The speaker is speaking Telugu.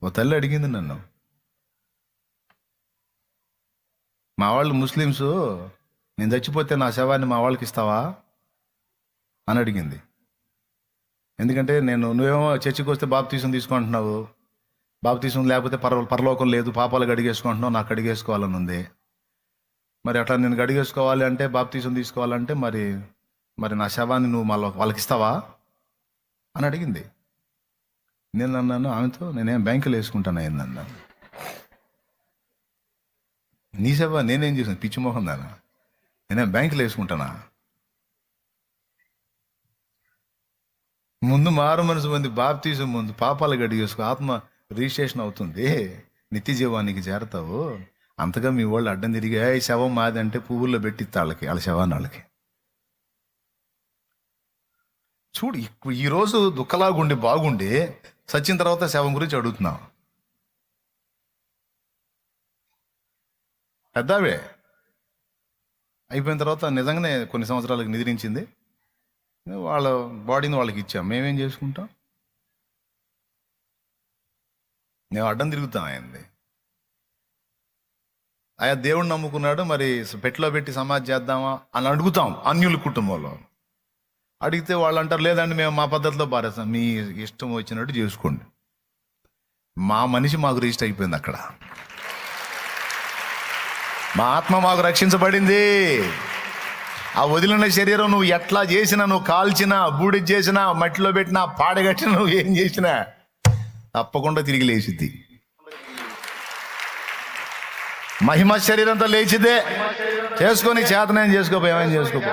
ఓ తల్లి అడిగింది నన్ను, మా వాళ్ళు ముస్లిమ్స్, నేను చచ్చిపోతే నా శవాన్ని మా వాళ్ళకి ఇస్తావా అని అడిగింది. ఎందుకంటే నువ్వేమో చర్చికి వస్తే బాప్తీసం తీసుకుంటున్నావు, బాప్తీసం లేకపోతే పరలోకం లేదు, పాపాలు గడిగేసుకుంటున్నావు, నాకు గడిగేసుకోవాలని ఉంది. మరి అట్లా నేను గడిగేసుకోవాలి అంటే, బాప్తీసం తీసుకోవాలంటే మరి నా శవాన్ని నువ్వు మళ్ళీ వాళ్ళకి ఇస్తావా అని అడిగింది. నేను అన్నాను ఆమెతో, నేనేం బ్యాంకులో వేసుకుంటాను ఏందన్నాను. నీ శవ నేనేం చేసాను పిచ్చి మొహం దానా, నేనేం బ్యాంకులో వేసుకుంటానా? ముందు మారు మనసు మంది బాప్తీసం ముందు పాపాలు గడిగేసుకో, ఆత్మ రిజిస్ట్రేషన్ అవుతుంది, నిత్య జీవానికి చేరతావు. అంతగా మీ వాళ్ళు అడ్డం తిరిగి శవం మాది అంటే పువ్వుల్లో పెట్టి వాళ్ళ శవాన్ని వాళ్ళకి. చూడు, ఈరోజు దుఃఖలాగుండి బాగుండి సచ్చిన తర్వాత శవం గురించి అడుగుతున్నావు. పెద్దవే అయిపోయిన తర్వాత నిజంగానే కొన్ని సంవత్సరాలకు నిద్రించింది, వాళ్ళ బాడీని వాళ్ళకి ఇచ్చాం, మేమేం చేసుకుంటాం? మేము అడ్డం తిరుగుతాం ఆయనది. ఆయా దేవుడిని నమ్ముకున్నాడు, మరి పెట్టిలో పెట్టి సమాధి చేద్దామా అని అడుగుతాం. అన్యుల కుటుంబంలో అడిగితే వాళ్ళు అంటారు, లేదండి మేము మా పద్ధతిలో పారేస్తాం. మీ ఇష్టం వచ్చినట్టు చేసుకోండి. మా మనిషి మాకు రిజిస్టర్ అయిపోయింది అక్కడ, మా ఆత్మ మాకు రక్షించబడింది. ఆ వదిలిన శరీరం నువ్వు ఎట్లా చేసినా, నువ్వు కాల్చినా, బూడి చేసినా, మట్టిలో పెట్టినా, పాడగట్టినా, నువ్వు ఏం చేసినా తప్పకుండా తిరిగి లేచిద్ది. మహిమ శరీరంతో లేచిదే. చేసుకొని చేతనేం చేసుకోపోయి ఏమైనా చేసుకోపో.